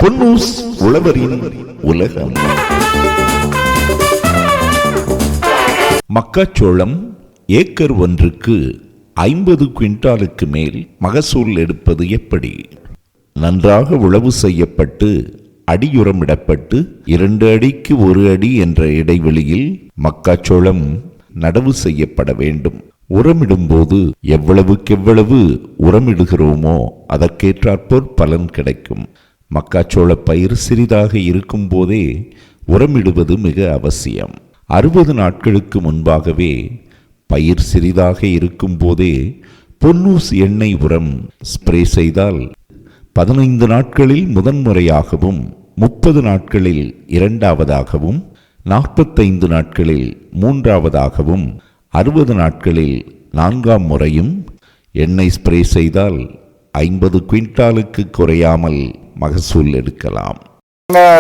பொன்னூஸ் உழவரின் உலகம். மக்காச்சோளம் ஏக்கர் ஒன்றுக்கு 50 குவிண்டாலுக்கு மேல் மகசூல் எடுப்பது எப்படி? நன்றாக உழவு செய்யப்பட்டு அடியுரமிடப்பட்டு 2 அடிக்கு 1 அடி என்ற இடைவெளியில் மக்காச்சோளம் நடவு செய்யப்பட வேண்டும். உரமிடும்போது எவ்வளவுக்கெவ்வளவு உரமிடுகிறோமோ அதற்கேற்றாற்போர் பலன் கிடைக்கும். மக்காச்சோள பயிர் சிறிதாக இருக்கும் போதே உரமிடுவது மிக அவசியம். 60 நாட்களுக்கு முன்பாகவே பயிர் சிறிதாக இருக்கும் போதே பொன்னூஸ் எண்ணெய் உரம் ஸ்ப்ரே செய்தால் 15 நாட்களில் முதன்முறையாகவும் 30 நாட்களில் இரண்டாவதாகவும் 45 நாட்களில் மூன்றாவதாகவும் 60 நாட்களில் 4ஆம் முறையும் எண்ணெய் ஸ்ப்ரே செய்தால் 50 குவிண்டாலுக்கு குறையாமல் மகசூல் எடுக்கலாம்.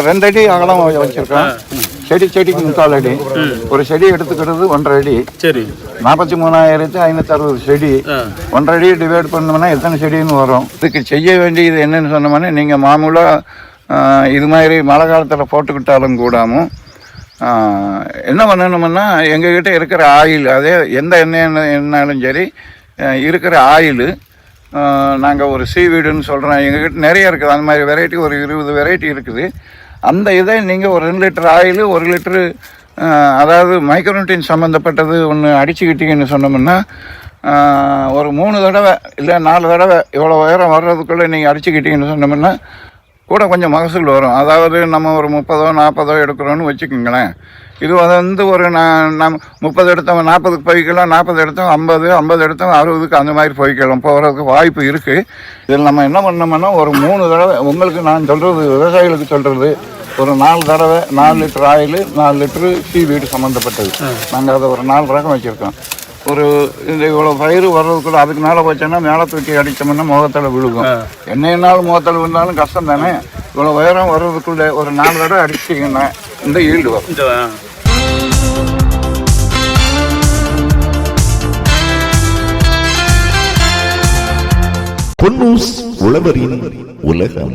2 அடி அகலம் வச்சிருக்கோம். செடிக்கு 3/4 அடி. ஒரு செடி எடுத்துக்கிறது 1.5 அடி. சரி. 43,560 செடி 1.5 அடி டிவைட் பண்ணோம்னா எத்தனை செடின்னு வரும்? இதுக்கு செய்ய வேண்டியது என்னன்னு சொன்னோம்னா, நீங்கள் மாமூலாக இது மாதிரி மழை காலத்தில் போட்டுக்கிட்டாலும் கூடாமல் என்ன பண்ணணும்னா, எங்ககிட்ட இருக்கிற ஆயில், அதே எந்த எண்ணெய்னாலும் சரி, இருக்கிற ஆயில் நாங்கள் ஒரு சீவீடுன்னு சொல்கிறோம். எங்ககிட்ட நிறைய இருக்குது. அந்த மாதிரி வெரைட்டி ஒரு 20 வெரைட்டி இருக்குது. அந்த இதை நீங்கள் ஒரு 2 லிட்டர் ஆயில் 1 லிட்டரு, அதாவது மைக்ரோநியூட்ரியன் சம்மந்தப்பட்டது ஒன்று அடிச்சுக்கிட்டீங்கன்னு சொன்னோம்னா, ஒரு 3 தடவை இல்லை 4 தடவை இவ்வளோ உயரம் வர்றதுக்குள்ளே நீங்கள் அடிச்சுக்கிட்டீங்கன்னு சொன்னோம்னா கூட கொஞ்சம் மகசூல் வரும். அதாவது நம்ம ஒரு 30-40 எடுக்கிறோன்னு வச்சுக்கோங்களேன். இது வந்து ஒரு நம்ம 30 எடுத்தவங்க 40க்கு போய்க்கலாம், 40 எடுத்தவங்க 50 எடுத்தவங்க 60க்கு அந்த மாதிரி போகிறதுக்கு வாய்ப்பு இருக்குது. இதில் நம்ம என்ன பண்ணோம்னா, ஒரு 3 தடவை, உங்களுக்கு நான் சொல்கிறது விவசாயிகளுக்கு சொல்கிறது, ஒரு 4 தடவை 4 லிட்டர் ஆயில் 4 லிட்டரு சீவீடு சம்மந்தப்பட்டது. நாங்கள் அதை ஒரு 4 ரகம் வச்சுருக்கோம். ஒரு இந்த இவ்வளோ பயிர் வர்றதுக்குள்ள அதுக்கு மேலே போச்சோன்னா மேலே தூக்கி அடித்தோம்னா முகத்தில் விழுகும். என்னைனாலும் முகத்தில் விழுந்தாலும் கஷ்டம் தானே. இவ்வளோ உயரம் வர்றதுக்குள்ளே ஒரு 4 தடவை அடிச்சிட்டிங்கன்னா இந்த ஈல்டு வரும். பொன்னூஸ் உழவரின் உலகம்.